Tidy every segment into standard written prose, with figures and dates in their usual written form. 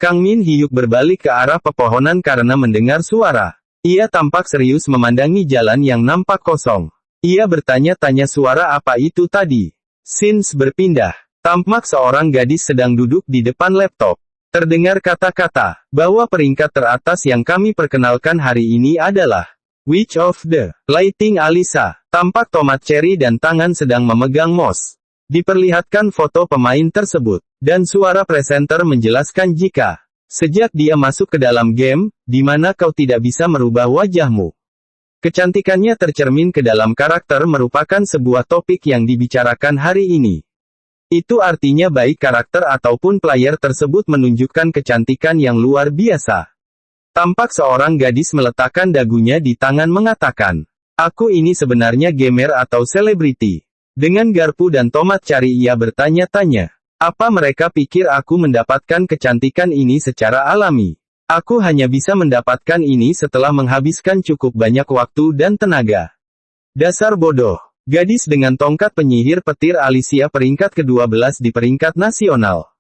Kang Min Hyuk berbalik ke arah pepohonan karena mendengar suara. Ia tampak serius memandangi jalan yang nampak kosong. Ia bertanya-tanya suara apa itu tadi. Scenes berpindah. Tampak seorang gadis sedang duduk di depan laptop. Terdengar kata-kata, bahwa peringkat teratas yang kami perkenalkan hari ini adalah Witch of the Lighting Alisa. Tampak tomat cherry dan tangan sedang memegang mouse. Diperlihatkan foto pemain tersebut, dan suara presenter menjelaskan jika sejak dia masuk ke dalam game, di mana kau tidak bisa merubah wajahmu. Kecantikannya tercermin ke dalam karakter merupakan sebuah topik yang dibicarakan hari ini. Itu artinya baik karakter ataupun player tersebut menunjukkan kecantikan yang luar biasa. Tampak seorang gadis meletakkan dagunya di tangan mengatakan, "Aku ini sebenarnya gamer atau selebriti." Dengan garpu dan tomat cari ia bertanya-tanya, apa mereka pikir aku mendapatkan kecantikan ini secara alami? Aku hanya bisa mendapatkan ini setelah menghabiskan cukup banyak waktu dan tenaga. Dasar bodoh. Gadis dengan tongkat penyihir petir Alicia peringkat ke-12 di peringkat nasional.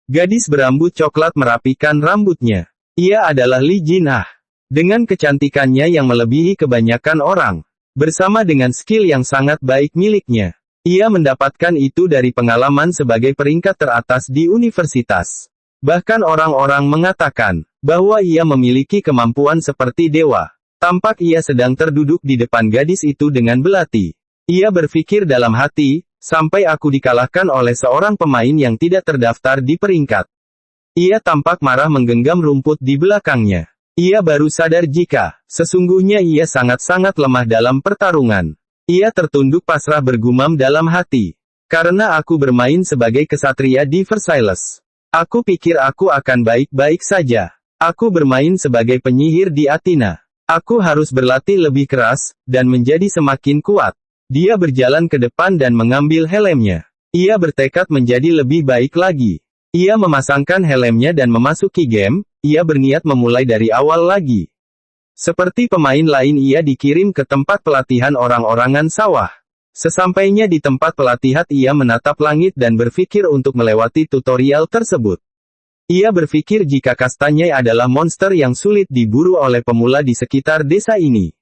Gadis berambut coklat merapikan rambutnya. Ia adalah Lee Jin-ah. Dengan kecantikannya yang melebihi kebanyakan orang. Bersama dengan skill yang sangat baik miliknya. Ia mendapatkan itu dari pengalaman sebagai peringkat teratas di universitas. Bahkan orang-orang mengatakan, bahwa ia memiliki kemampuan seperti dewa. Tampak ia sedang terduduk di depan gadis itu dengan belati. Ia berpikir dalam hati, sampai aku dikalahkan oleh seorang pemain yang tidak terdaftar di peringkat. Ia tampak marah menggenggam rumput di belakangnya. Ia baru sadar jika, sesungguhnya ia sangat-sangat lemah dalam pertarungan. Ia tertunduk pasrah bergumam dalam hati. Karena aku bermain sebagai kesatria di Versailles. Aku pikir aku akan baik-baik saja. Aku bermain sebagai penyihir di Athena. Aku harus berlatih lebih keras, dan menjadi semakin kuat. Dia berjalan ke depan dan mengambil helmnya. Ia bertekad menjadi lebih baik lagi. Ia memasangkan helmnya dan memasuki game. Ia berniat memulai dari awal lagi. Seperti pemain lain ia dikirim ke tempat pelatihan orang-orangan sawah. Sesampainya di tempat pelatihan ia menatap langit dan berpikir untuk melewati tutorial tersebut. Ia berpikir jika kastanya adalah monster yang sulit diburu oleh pemula di sekitar desa ini.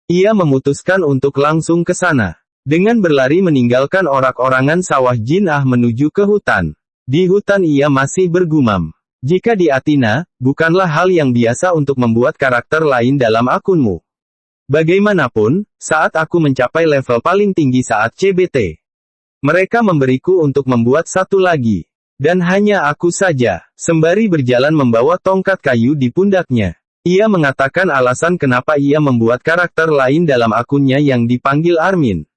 Ia memutuskan untuk langsung ke sana. Dengan berlari meninggalkan orak-orangan sawah Jin-ah menuju ke hutan. Di hutan ia masih bergumam. Jika di Athena, bukanlah hal yang biasa untuk membuat karakter lain dalam akunmu. Bagaimanapun, saat aku mencapai level paling tinggi saat CBT, mereka memberiku untuk membuat satu lagi. Dan hanya aku saja, sembari berjalan membawa tongkat kayu di pundaknya. Ia mengatakan alasan kenapa ia membuat karakter lain dalam akunnya yang dipanggil Armin.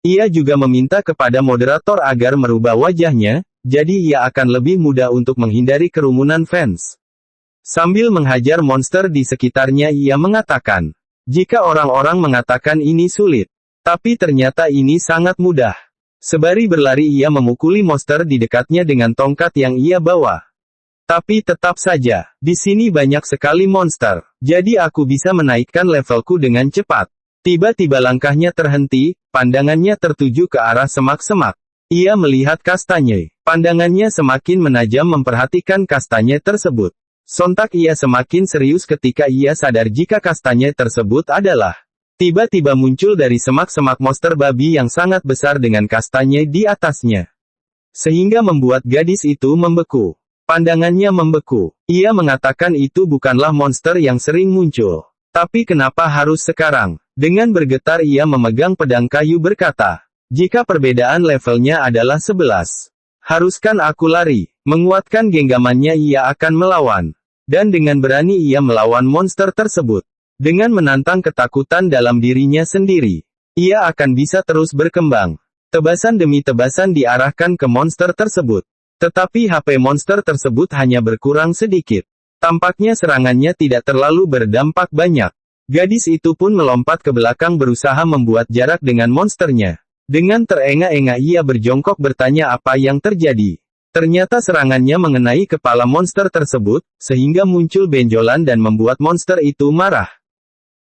Ia juga meminta kepada moderator agar merubah wajahnya, jadi ia akan lebih mudah untuk menghindari kerumunan fans. Sambil menghajar monster di sekitarnya ia mengatakan, jika orang-orang mengatakan ini sulit, tapi ternyata ini sangat mudah. Sebari berlari ia memukuli monster di dekatnya dengan tongkat yang ia bawa. Tapi tetap saja, di sini banyak sekali monster, jadi aku bisa menaikkan levelku dengan cepat. Tiba-tiba langkahnya terhenti, pandangannya tertuju ke arah semak-semak. Ia melihat kastanye. Pandangannya semakin menajam memperhatikan kastanye tersebut. Sontak ia semakin serius ketika ia sadar jika kastanye tersebut adalah. Tiba-tiba muncul dari semak-semak monster babi yang sangat besar dengan kastanye di atasnya. Sehingga membuat gadis itu membeku. Pandangannya membeku. Ia mengatakan itu bukanlah monster yang sering muncul. Tapi kenapa harus sekarang? Dengan bergetar ia memegang pedang kayu berkata, jika perbedaan levelnya adalah 11. Haruskan aku lari? Menguatkan genggamannya ia akan melawan. Dan dengan berani ia melawan monster tersebut. Dengan menantang ketakutan dalam dirinya sendiri. Ia akan bisa terus berkembang. Tebasan demi tebasan diarahkan ke monster tersebut. Tetapi HP monster tersebut hanya berkurang sedikit. Tampaknya serangannya tidak terlalu berdampak banyak. Gadis itu pun melompat ke belakang berusaha membuat jarak dengan monsternya. Dengan terengah-engah ia berjongkok bertanya apa yang terjadi. Ternyata serangannya mengenai kepala monster tersebut, sehingga muncul benjolan dan membuat monster itu marah.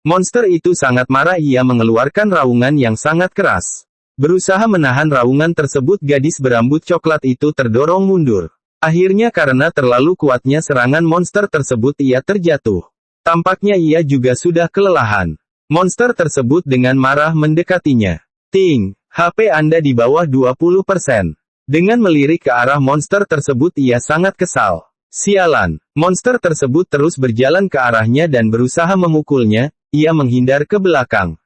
Monster itu sangat marah ia mengeluarkan raungan yang sangat keras. Berusaha menahan raungan tersebut gadis berambut coklat itu terdorong mundur. Akhirnya karena terlalu kuatnya serangan monster tersebut ia terjatuh. Tampaknya ia juga sudah kelelahan. Monster tersebut dengan marah mendekatinya. Ting, HP Anda di bawah 20%. Dengan melirik ke arah monster tersebut ia sangat kesal. Sialan, monster tersebut terus berjalan ke arahnya dan berusaha memukulnya, ia menghindar ke belakang.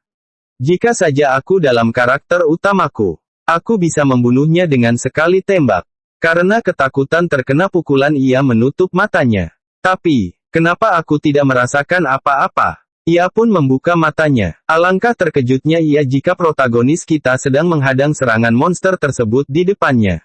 Jika saja aku dalam karakter utamaku, aku bisa membunuhnya dengan sekali tembak. Karena ketakutan terkena pukulan ia menutup matanya. Tapi, kenapa aku tidak merasakan apa-apa? Ia pun membuka matanya. Alangkah terkejutnya ia jika protagonis kita sedang menghadang serangan monster tersebut di depannya.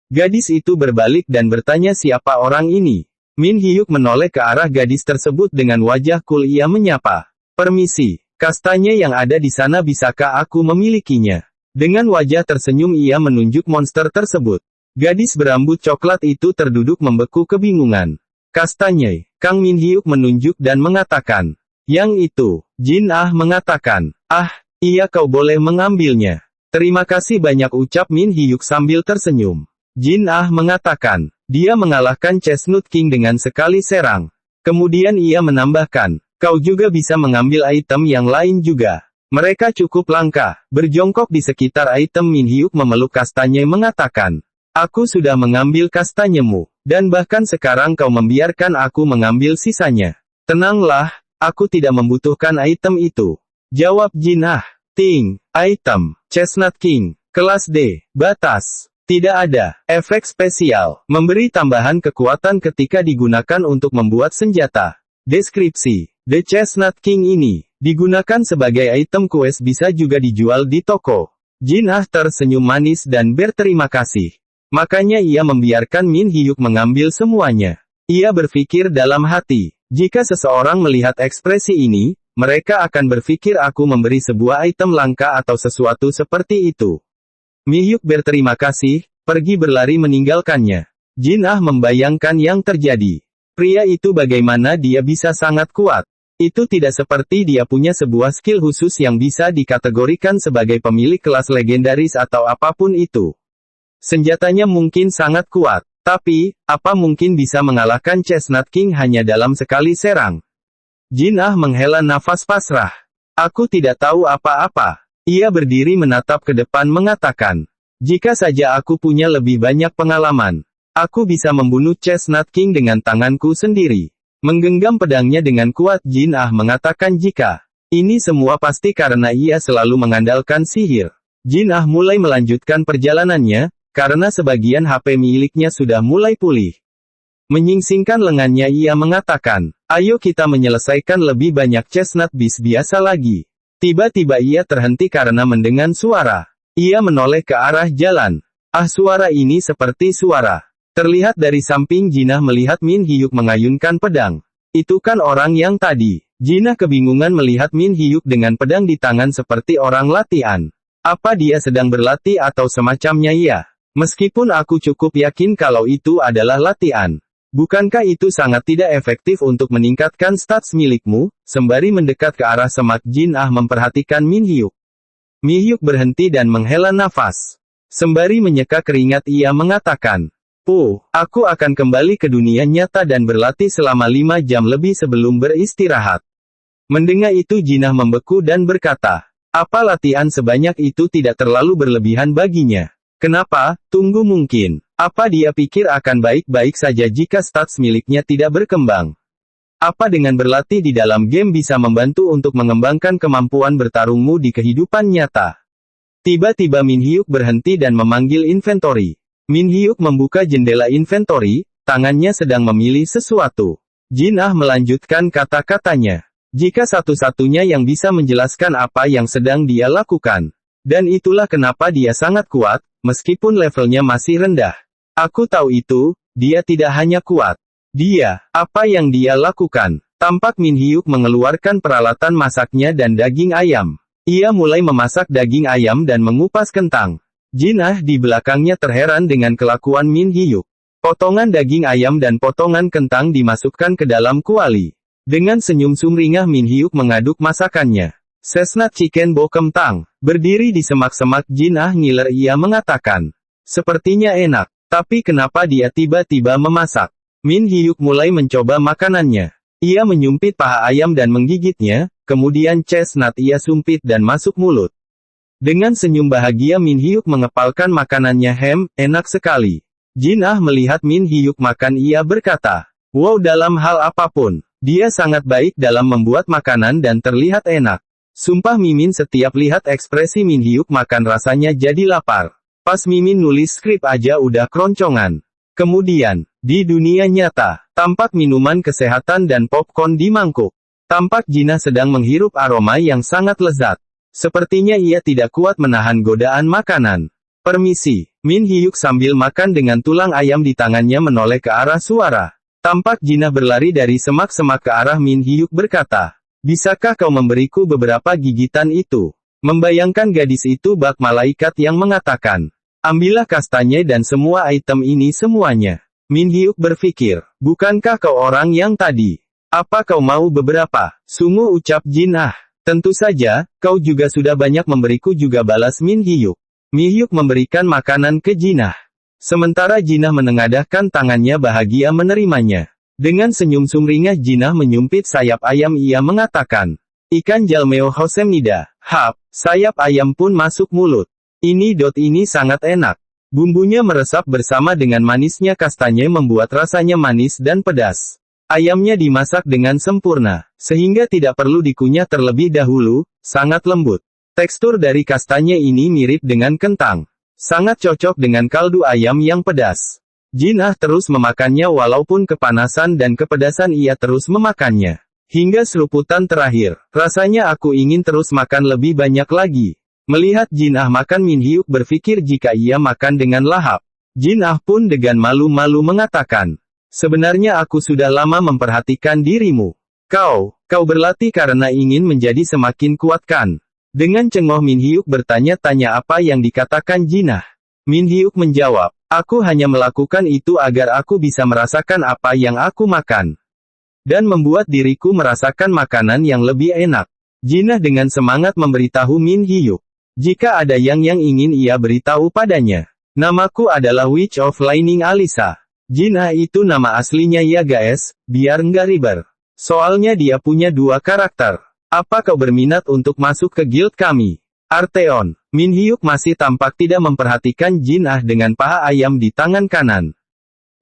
Gadis itu berbalik dan bertanya siapa orang ini. Min Hyuk menoleh ke arah gadis tersebut dengan wajah cool ia menyapa. Permisi, kastanya yang ada di sana bisakah aku memilikinya? Dengan wajah tersenyum ia menunjuk monster tersebut. Gadis berambut coklat itu terduduk membeku kebingungan. Kastanya, Kang Min Hyuk menunjuk dan mengatakan. Yang itu, Jin Ah mengatakan. Ah, iya kau boleh mengambilnya. Terima kasih banyak ucap Min Hyuk sambil tersenyum. Jin Ah mengatakan. Dia mengalahkan Chestnut King dengan sekali serang. Kemudian ia menambahkan. Kau juga bisa mengambil item yang lain juga. Mereka cukup langka. Berjongkok di sekitar item Min Hyuk memeluk kastanya mengatakan. Aku sudah mengambil kastanyemu, dan bahkan sekarang kau membiarkan aku mengambil sisanya. Tenanglah, aku tidak membutuhkan item itu. Jawab Jin Ah. Ting, item, Chestnut King, kelas D, batas. Tidak ada, efek spesial, memberi tambahan kekuatan ketika digunakan untuk membuat senjata. Deskripsi, The Chestnut King ini, digunakan sebagai item quest bisa juga dijual di toko. Jin Ah tersenyum manis dan berterima kasih. Makanya ia membiarkan Min Hyuk mengambil semuanya. Ia berpikir dalam hati, jika seseorang melihat ekspresi ini, mereka akan berpikir aku memberi sebuah item langka atau sesuatu seperti itu. Mi Hyuk berterima kasih, pergi berlari meninggalkannya. Jin Ah membayangkan yang terjadi. Pria itu bagaimana dia bisa sangat kuat. Itu tidak seperti dia punya sebuah skill khusus yang bisa dikategorikan sebagai pemilik kelas legendaris atau apapun itu. Senjatanya mungkin sangat kuat, tapi, apa mungkin bisa mengalahkan Chestnut King hanya dalam sekali serang? Jin Ah menghela nafas pasrah. Aku tidak tahu apa-apa. Ia berdiri menatap ke depan mengatakan. Jika saja aku punya lebih banyak pengalaman, aku bisa membunuh Chestnut King dengan tanganku sendiri. Menggenggam pedangnya dengan kuat Jin Ah mengatakan jika. Ini semua pasti karena ia selalu mengandalkan sihir. Jin Ah mulai melanjutkan perjalanannya, karena sebagian HP miliknya sudah mulai pulih. Menyingsingkan lengannya ia mengatakan, ayo kita menyelesaikan lebih banyak Chestnut Beast biasa lagi. Tiba-tiba ia terhenti karena mendengar suara. Ia menoleh ke arah jalan. Ah suara ini seperti suara. Terlihat dari samping Jinah melihat Min Hyuk mengayunkan pedang. Itu kan orang yang tadi. Jinah kebingungan melihat Min Hyuk dengan pedang di tangan seperti orang latihan. Apa dia sedang berlatih atau semacamnya ya? Meskipun aku cukup yakin kalau itu adalah latihan. Bukankah itu sangat tidak efektif untuk meningkatkan stats milikmu? Sembari mendekat ke arah semak Jin Ah memperhatikan Min Hyuk. Min Hyuk berhenti dan menghela nafas. Sembari menyeka keringat ia mengatakan. Aku akan kembali ke dunia nyata dan berlatih selama 5 jam lebih sebelum beristirahat. Mendengar itu Jinah membeku dan berkata. Apa latihan sebanyak itu tidak terlalu berlebihan baginya? Kenapa? Tunggu mungkin. Apa dia pikir akan baik-baik saja jika stats miliknya tidak berkembang? Apa dengan berlatih di dalam game bisa membantu untuk mengembangkan kemampuan bertarungmu di kehidupan nyata? Tiba-tiba Min Hyuk berhenti dan memanggil inventory. Min Hyuk membuka jendela inventory, tangannya sedang memilih sesuatu. Jin Ah melanjutkan kata-katanya. Jika satu-satunya yang bisa menjelaskan apa yang sedang dia lakukan. Dan itulah kenapa dia sangat kuat, meskipun levelnya masih rendah. Aku tahu itu, dia tidak hanya kuat. Apa yang dia lakukan? Tampak Min Hyuk mengeluarkan peralatan masaknya dan daging ayam. Ia mulai memasak daging ayam dan mengupas kentang. Jinah di belakangnya terheran dengan kelakuan Min Hyuk. Potongan daging ayam dan potongan kentang dimasukkan ke dalam kuali. Dengan senyum sumringah Min Hyuk mengaduk masakannya. Chestnut Chicken Bo Kentang. Berdiri di semak-semak Jinah ngiler ia mengatakan. Sepertinya enak. Tapi kenapa dia tiba-tiba memasak? Min Hyuk mulai mencoba makanannya. Ia menyumpit paha ayam dan menggigitnya, kemudian chestnut ia sumpit dan masuk mulut. Dengan senyum bahagia Min Hyuk mengepalkan makanannya. Enak sekali. Jin Ah melihat Min Hyuk makan, ia berkata, wow, dalam hal apapun, dia sangat baik dalam membuat makanan dan terlihat enak. Sumpah Mimin, setiap lihat ekspresi Min Hyuk makan rasanya jadi lapar. Pas Mimin nulis skrip aja udah keroncongan. Kemudian, di dunia nyata, tampak minuman kesehatan dan popcorn di mangkuk. Tampak Jinah sedang menghirup aroma yang sangat lezat. Sepertinya ia tidak kuat menahan godaan makanan. Permisi, Min Hyuk sambil makan dengan tulang ayam di tangannya menoleh ke arah suara. Tampak Jinah berlari dari semak-semak ke arah Min Hyuk berkata, bisakah kau memberiku beberapa gigitan itu? Membayangkan gadis itu bak malaikat yang mengatakan, ambillah kastanya dan semua item ini semuanya. Min Hyuk berpikir, bukankah kau orang yang tadi? Apa kau mau beberapa? Sungguh, ucap Jin Ah. Tentu saja, kau juga sudah banyak memberiku juga, balas Min Hyuk. Min Hyuk memberikan makanan ke Jinah. Sementara Jinah menengadahkan tangannya bahagia menerimanya. Dengan senyum sumringah Jinah menyumpit sayap ayam, ia mengatakan, ikan jalmeo hosemnida. Hap, sayap ayam pun masuk mulut. Ini sangat enak. Bumbunya meresap bersama dengan manisnya kastanya membuat rasanya manis dan pedas. Ayamnya dimasak dengan sempurna, sehingga tidak perlu dikunyah terlebih dahulu, sangat lembut. Tekstur dari kastanya ini mirip dengan kentang. Sangat cocok dengan kaldu ayam yang pedas. Jin Ah terus memakannya walaupun kepanasan dan kepedasan, ia terus memakannya. Hingga seruputan terakhir, rasanya aku ingin terus makan lebih banyak lagi. Melihat Jin Ah makan, Min Hyuk berpikir jika ia makan dengan lahap. Jin Ah pun dengan malu-malu mengatakan, sebenarnya aku sudah lama memperhatikan dirimu. Kau berlatih karena ingin menjadi semakin kuat kan? Dengan cenggoh Min Hyuk bertanya-tanya apa yang dikatakan Jin Ah. Min Hyuk menjawab, aku hanya melakukan itu agar aku bisa merasakan apa yang aku makan. Dan membuat diriku merasakan makanan yang lebih enak. Jin Ah dengan semangat memberitahu Min Hyuk. Jika ada yang ingin ia beritahu padanya. Namaku adalah Witch of Lightning Alisa. Jin Ah itu nama aslinya ya guys, biar nggak ribet. Soalnya dia punya dua karakter. Apa kau berminat untuk masuk ke guild kami? Arteon. Min Hyuk masih tampak tidak memperhatikan Jin Ah dengan paha ayam di tangan kanan.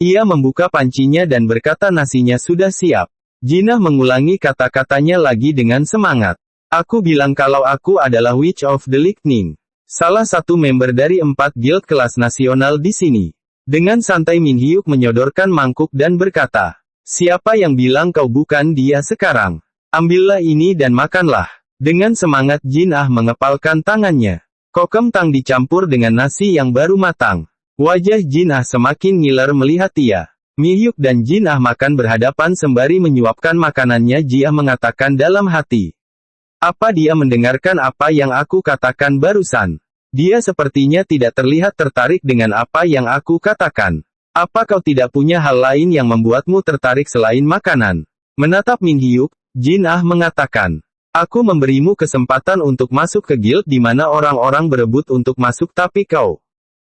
Ia membuka pancinya dan berkata nasinya sudah siap. Jin Ah mengulangi kata-katanya lagi dengan semangat. Aku bilang kalau aku adalah Witch of the Lightning. Salah satu member dari 4 guild kelas nasional di sini. Dengan santai Min Hyuk menyodorkan mangkuk dan berkata, siapa yang bilang kau bukan dia sekarang? Ambillah ini dan makanlah. Dengan semangat Jin Ah mengepalkan tangannya. Kokem tang dicampur dengan nasi yang baru matang. Wajah Jin Ah semakin ngiler melihat ia. Min Hyuk dan Jin Ah makan berhadapan sembari menyuapkan makanannya. Jia mengatakan dalam hati. Apa dia mendengarkan apa yang aku katakan barusan? Dia sepertinya tidak terlihat tertarik dengan apa yang aku katakan. Apa kau tidak punya hal lain yang membuatmu tertarik selain makanan? Menatap Min Hyuk, Jin Ah mengatakan, aku memberimu kesempatan untuk masuk ke guild di mana orang-orang berebut untuk masuk, tapi kau.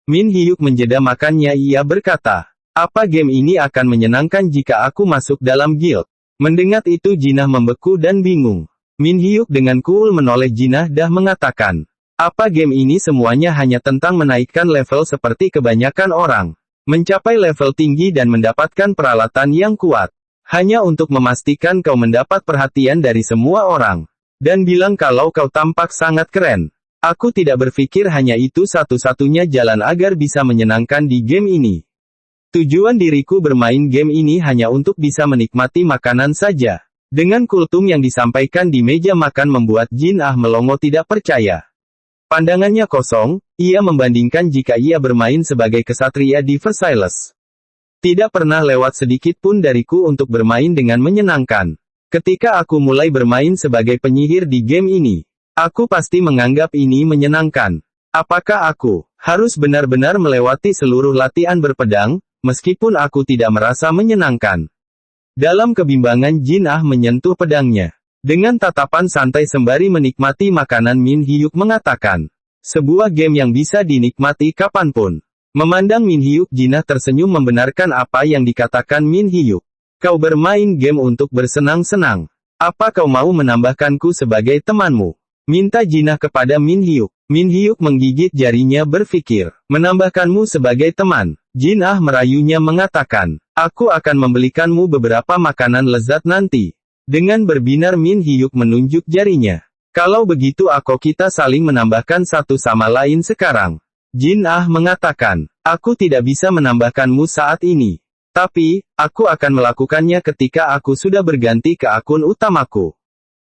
Min Hyuk menjeda makannya, ia berkata, apa game ini akan menyenangkan jika aku masuk dalam guild? Mendengar itu Jin Ah membeku dan bingung. Min Hyuk dengan cool menoleh Jin Ah dah mengatakan, apa game ini semuanya hanya tentang menaikkan level seperti kebanyakan orang. Mencapai level tinggi dan mendapatkan peralatan yang kuat. Hanya untuk memastikan kau mendapat perhatian dari semua orang. Dan bilang kalau kau tampak sangat keren. Aku tidak berpikir hanya itu satu-satunya jalan agar bisa menyenangkan di game ini. Tujuan diriku bermain game ini hanya untuk bisa menikmati makanan saja. Dengan kultum yang disampaikan di meja makan membuat Jin Ah melongo tidak percaya. Pandangannya kosong, ia membandingkan jika ia bermain sebagai kesatria di Versailles. Tidak pernah lewat sedikit pun dariku untuk bermain dengan menyenangkan. Ketika aku mulai bermain sebagai penyihir di game ini, aku pasti menganggap ini menyenangkan. Apakah aku harus benar-benar melewati seluruh latihan berpedang, meskipun aku tidak merasa menyenangkan? Dalam kebimbangan Jin Ah menyentuh pedangnya. Dengan tatapan santai sembari menikmati makanan Min Hyuk mengatakan. Sebuah game yang bisa dinikmati kapanpun. Memandang Min Hyuk, Jinah tersenyum membenarkan apa yang dikatakan Min Hyuk. Kau bermain game untuk bersenang-senang. Apa kau mau menambahkanku sebagai temanmu? Minta Jinah kepada Min Hyuk. Min Hyuk menggigit jarinya berpikir, menambahkanmu sebagai teman. Jinah merayunya mengatakan, aku akan membelikanmu beberapa makanan lezat nanti. Dengan berbinar Min Hyuk menunjuk jarinya. Kalau begitu kita saling menambahkan satu sama lain sekarang. Jinah mengatakan, aku tidak bisa menambahkanmu saat ini. Tapi, aku akan melakukannya ketika aku sudah berganti ke akun utamaku.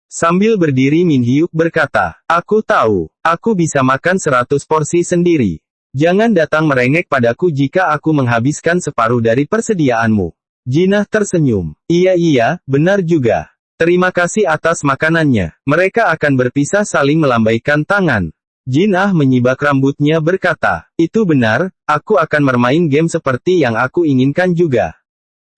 Sambil berdiri Min Hyuk berkata, aku tahu, aku bisa makan 100 porsi sendiri. Jangan datang merengek padaku jika aku menghabiskan separuh dari persediaanmu. Jinah tersenyum. Iya, benar juga. Terima kasih atas makanannya. Mereka akan berpisah saling melambaikan tangan. Jinah menyibak rambutnya berkata, itu benar, aku akan bermain game seperti yang aku inginkan juga.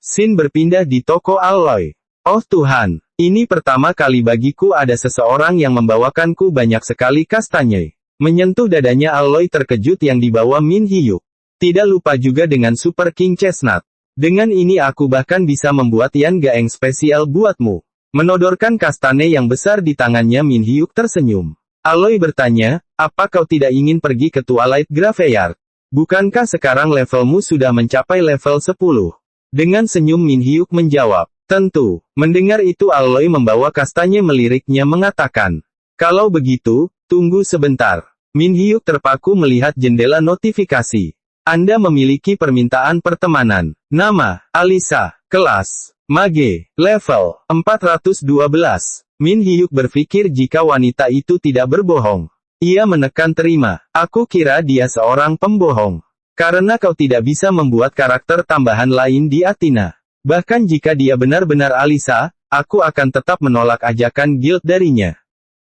Sin berpindah di toko Aloy. Oh Tuhan, ini pertama kali bagiku ada seseorang yang membawakanku banyak sekali kastanye. Menyentuh dadanya Aloy terkejut yang dibawa Min Hyuk. Tidak lupa juga dengan Super King Chestnut. Dengan ini aku bahkan bisa membuat Yan Gaeng spesial buatmu. Menodorkan kastane yang besar di tangannya Min Hyuk tersenyum. Aloy bertanya, apa kau tidak ingin pergi ke Twilight Graveyard? Bukankah sekarang levelmu sudah mencapai level 10? Dengan senyum Min Hyuk menjawab, tentu. Mendengar itu Aloy membawa kastanye meliriknya mengatakan, kalau begitu, tunggu sebentar. Min Hyuk terpaku melihat jendela notifikasi. Anda memiliki permintaan pertemanan. Nama, Alisa. Kelas, Mage. Level, 412. Min Hyuk berpikir jika wanita itu tidak berbohong. Ia menekan terima. Aku kira dia seorang pembohong. Karena kau tidak bisa membuat karakter tambahan lain di Athena. Bahkan jika dia benar-benar Alisa, aku akan tetap menolak ajakan guild darinya.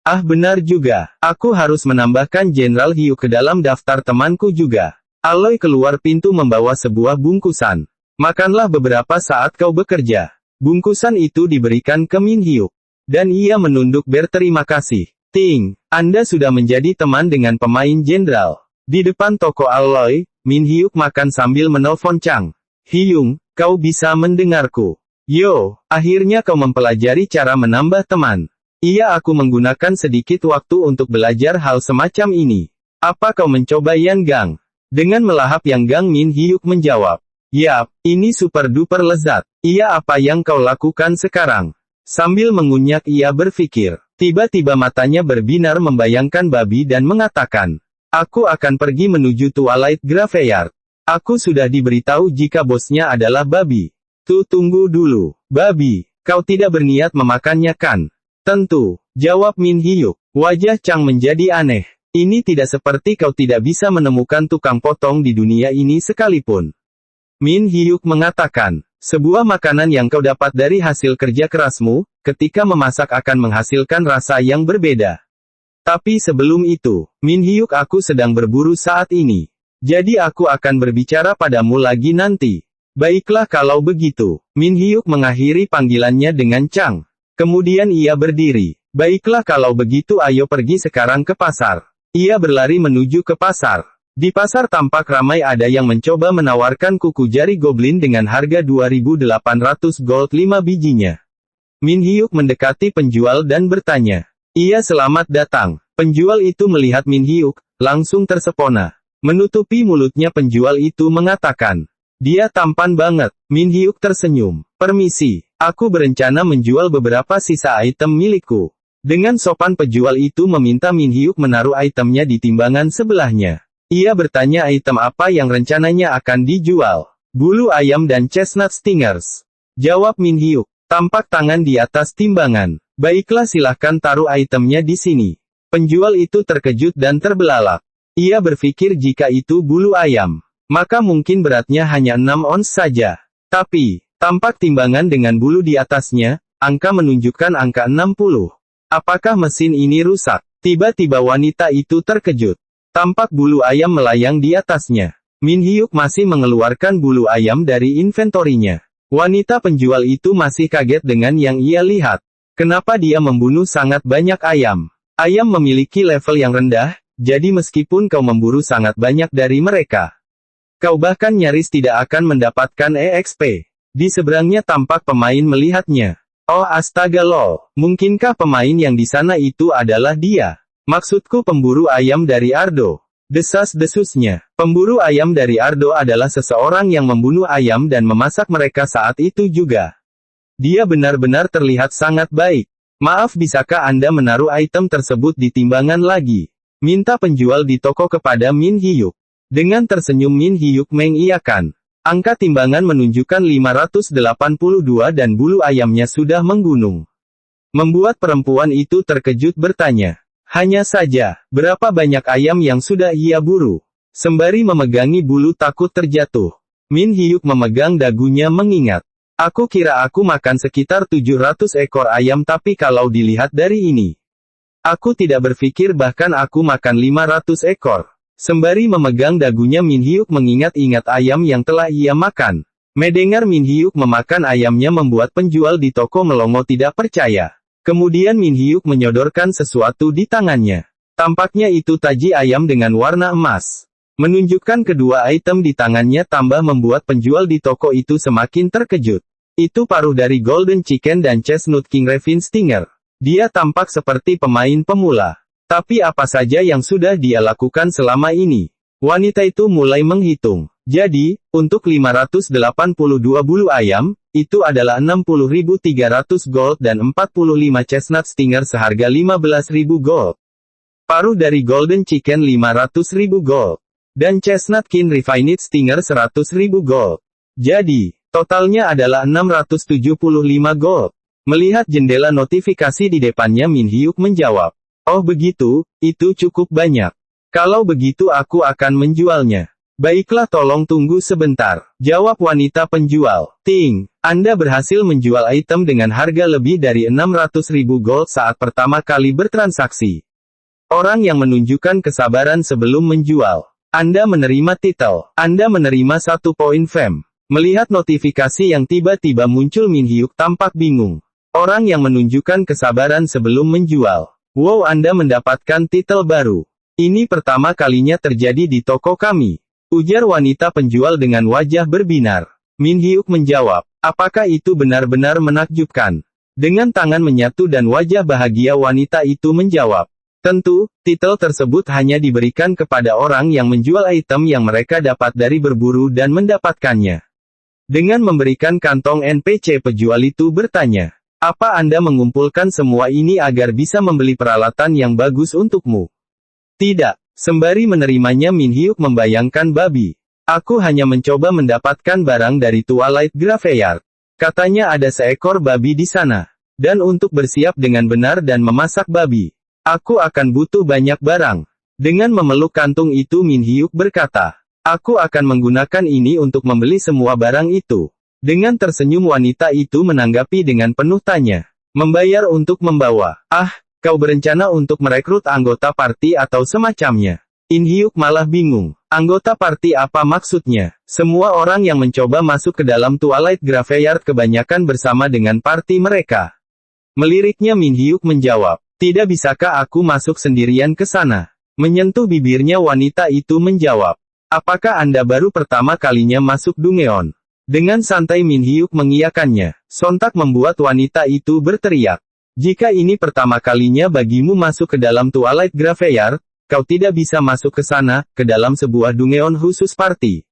Ah benar juga, aku harus menambahkan Jenderal Hyuk ke dalam daftar temanku juga. Aloy keluar pintu membawa sebuah bungkusan. Makanlah beberapa saat kau bekerja. Bungkusan itu diberikan ke Min Hyuk. Dan ia menunduk berterima kasih. Ting, Anda sudah menjadi teman dengan pemain jenderal. Di depan toko Aloy, Min Hyuk makan sambil menelpon Chang. Hyung, kau bisa mendengarku. Yo, akhirnya kau mempelajari cara menambah teman. Iya aku menggunakan sedikit waktu untuk belajar hal semacam ini. Apa kau mencoba Yan Gang? Dengan melahap Yang Gang Min Hyuk menjawab. Yap, ini super duper lezat. Iya apa yang kau lakukan sekarang? Sambil mengunyak ia berpikir. Tiba-tiba matanya berbinar membayangkan babi dan mengatakan. Aku akan pergi menuju Twilight Graveyard. Aku sudah diberitahu jika bosnya adalah babi. Tunggu dulu. Babi, kau tidak berniat memakannya kan? Tentu, jawab Min Hyuk. Wajah Chang menjadi aneh. Ini tidak seperti kau tidak bisa menemukan tukang potong di dunia ini sekalipun. Min Hyuk mengatakan, sebuah makanan yang kau dapat dari hasil kerja kerasmu, ketika memasak akan menghasilkan rasa yang berbeda. Tapi sebelum itu, Min Hyuk aku sedang berburu saat ini. Jadi aku akan berbicara padamu lagi nanti. Baiklah kalau begitu. Min Hyuk mengakhiri panggilannya dengan Chang. Kemudian ia berdiri. Baiklah kalau begitu ayo pergi sekarang ke pasar. Ia berlari menuju ke pasar. Di pasar tampak ramai ada yang mencoba menawarkan kuku jari goblin dengan harga 2.800 gold 5 bijinya. Min Hyuk mendekati penjual dan bertanya. Iya selamat datang. Penjual itu melihat Min Hyuk, langsung tersepona. Menutupi mulutnya penjual itu mengatakan. Dia tampan banget. Min Hyuk tersenyum. Permisi, aku berencana menjual beberapa sisa item milikku. Dengan sopan penjual itu meminta Min Hyuk menaruh itemnya di timbangan sebelahnya. Ia bertanya item apa yang rencananya akan dijual. Bulu ayam dan chestnut stingers. Jawab Min Hyuk. Tampak tangan di atas timbangan. Baiklah silahkan taruh itemnya di sini. Penjual itu terkejut dan terbelalak. Ia berpikir jika itu bulu ayam, maka mungkin beratnya hanya 6 ons saja. Tapi, tampak timbangan dengan bulu di atasnya, angka menunjukkan angka 60. Apakah mesin ini rusak? Tiba-tiba wanita itu terkejut. Tampak bulu ayam melayang di atasnya. Min Hyuk masih mengeluarkan bulu ayam dari inventorinya. Wanita penjual itu masih kaget dengan yang ia lihat. Kenapa dia membunuh sangat banyak ayam? Ayam memiliki level yang rendah, jadi meskipun kau memburu sangat banyak dari mereka, Kau bahkan nyaris tidak akan mendapatkan EXP. Di seberangnya tampak pemain melihatnya. Oh astaga lol, mungkinkah pemain yang di sana itu adalah dia? Maksudku pemburu ayam dari Ardo. Desas-desusnya. Pemburu ayam dari Ardo adalah seseorang yang membunuh ayam dan memasak mereka saat itu juga. Dia benar-benar terlihat sangat baik. Maaf, bisakah Anda menaruh item tersebut di timbangan lagi? Minta penjual di toko kepada Min Hyuk. Dengan tersenyum Min Hyuk mengiyakan. Angka timbangan menunjukkan 582 dan bulu ayamnya sudah menggunung. Membuat perempuan itu terkejut bertanya. Hanya saja, berapa banyak ayam yang sudah ia buru? Sembari memegangi bulu takut terjatuh. Min Hyuk memegang dagunya mengingat. Aku kira aku makan sekitar 700 ekor ayam, tapi kalau dilihat dari ini, aku tidak berpikir bahkan aku makan 500 ekor. Sembari memegang dagunya Min Hyuk mengingat-ingat ayam yang telah ia makan. Mendengar Min Hyuk memakan ayamnya membuat penjual di toko melongo tidak percaya. Kemudian Min Hyuk menyodorkan sesuatu di tangannya. Tampaknya itu taji ayam dengan warna emas. Menunjukkan kedua item di tangannya tambah membuat penjual di toko itu semakin terkejut. Itu paruh dari Golden Chicken dan Chestnut King Raven Stinger. Dia tampak seperti pemain pemula. Tapi apa saja yang sudah dia lakukan selama ini? Wanita itu mulai menghitung. Jadi, untuk 582 bulu ayam, itu adalah 60.300 gold dan 45 chestnut stinger seharga 15.000 gold. Paruh dari Golden Chicken 500.000 gold. Dan Chestnut King Refined Stinger 100.000 gold. Jadi, totalnya adalah 675 gold. Melihat jendela notifikasi di depannya Min Hyuk menjawab. Oh begitu, itu cukup banyak. Kalau begitu aku akan menjualnya. Baiklah, tolong tunggu sebentar, jawab wanita penjual. Ting, Anda berhasil menjual item dengan harga lebih dari 600.000 gold saat pertama kali bertransaksi. Orang yang menunjukkan kesabaran sebelum menjual. Anda menerima titel. Anda menerima 1 poin fame. Melihat notifikasi yang tiba-tiba muncul Min Hyuk tampak bingung. Orang yang menunjukkan kesabaran sebelum menjual. Wow, Anda mendapatkan titel baru. Ini pertama kalinya terjadi di toko kami. Ujar wanita penjual dengan wajah berbinar. Min Hyuk menjawab, apakah itu benar-benar menakjubkan? Dengan tangan menyatu dan wajah bahagia wanita itu menjawab. Tentu, titel tersebut hanya diberikan kepada orang yang menjual item yang mereka dapat dari berburu dan mendapatkannya. Dengan memberikan kantong NPC, penjual itu bertanya. Apa Anda mengumpulkan semua ini agar bisa membeli peralatan yang bagus untukmu? Tidak. Sembari menerimanya Min Hyuk membayangkan babi. Aku hanya mencoba mendapatkan barang dari Twilight Graveyard. Katanya ada seekor babi di sana. Dan untuk bersiap dengan benar dan memasak babi, aku akan butuh banyak barang. Dengan memeluk kantung itu Min Hyuk berkata, aku akan menggunakan ini untuk membeli semua barang itu. Dengan tersenyum wanita itu menanggapi dengan penuh tanya. Membayar untuk membawa. Ah, kau berencana untuk merekrut anggota party atau semacamnya? In Hyuk malah bingung. Anggota party apa maksudnya? Semua orang yang mencoba masuk ke dalam Twilight Graveyard kebanyakan bersama dengan party mereka. Meliriknya Min Hyuk menjawab. Tidak bisakah aku masuk sendirian ke sana? Menyentuh bibirnya wanita itu menjawab. Apakah Anda baru pertama kalinya masuk Dungeon? Dengan santai Min Hyuk mengiyakannya. Sontak membuat wanita itu berteriak. Jika ini pertama kalinya bagimu masuk ke dalam Twilight Graveyard, kau tidak bisa masuk ke sana, ke dalam sebuah Dungeon khusus party.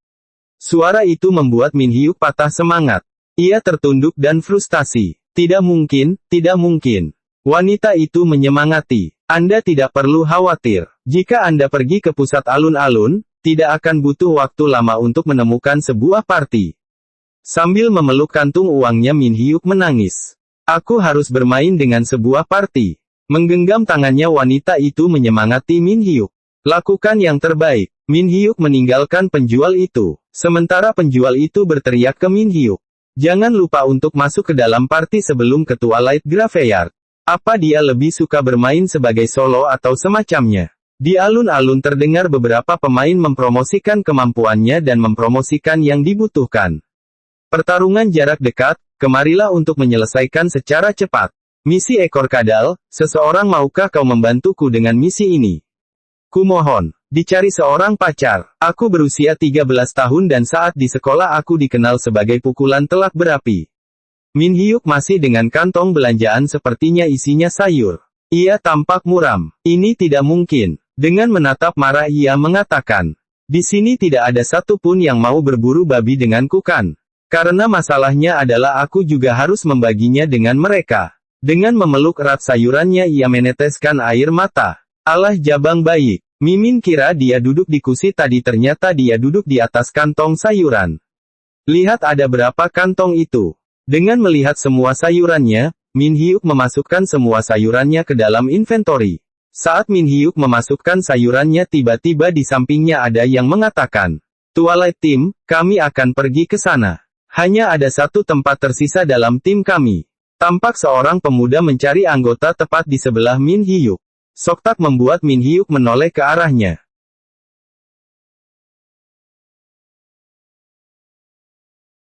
Suara itu membuat Min Hyuk patah semangat. Ia tertunduk dan frustasi. Tidak mungkin, tidak mungkin. Wanita itu menyemangati. Anda tidak perlu khawatir. Jika Anda pergi ke pusat alun-alun, tidak akan butuh waktu lama untuk menemukan sebuah party. Sambil memeluk kantung uangnya Min Hyuk menangis. Aku harus bermain dengan sebuah party. Menggenggam tangannya wanita itu menyemangati Min Hyuk. Lakukan yang terbaik. Min Hyuk meninggalkan penjual itu. Sementara penjual itu berteriak ke Min Hyuk. Jangan lupa untuk masuk ke dalam party sebelum ke Twilight Graveyard. Apa dia lebih suka bermain sebagai solo atau semacamnya? Di alun-alun terdengar beberapa pemain mempromosikan kemampuannya dan mempromosikan yang dibutuhkan. Pertarungan jarak dekat, kemarilah untuk menyelesaikan secara cepat. Misi ekor kadal, seseorang maukah kau membantuku dengan misi ini? Kumohon. Dicari seorang pacar. Aku berusia 13 tahun dan saat di sekolah aku dikenal sebagai pukulan telak berapi. Min Hyuk masih dengan kantong belanjaan sepertinya isinya sayur. Ia tampak muram. Ini tidak mungkin. Dengan menatap marah ia mengatakan, di sini tidak ada satupun yang mau berburu babi denganku kan. Karena masalahnya adalah aku juga harus membaginya dengan mereka. Dengan memeluk erat sayurannya ia meneteskan air mata. Alah jabang baik. Mimin kira dia duduk di kursi tadi ternyata dia duduk di atas kantong sayuran. Lihat ada berapa kantong itu. Dengan melihat semua sayurannya, Min Hyuk memasukkan semua sayurannya ke dalam inventory. Saat Min Hyuk memasukkan sayurannya tiba-tiba di sampingnya ada yang mengatakan, Twilight Team, kami akan pergi ke sana. Hanya ada satu tempat tersisa dalam tim kami. Tampak seorang pemuda mencari anggota tepat di sebelah Min Hyuk. Soktak membuat Min Hyuk menoleh ke arahnya.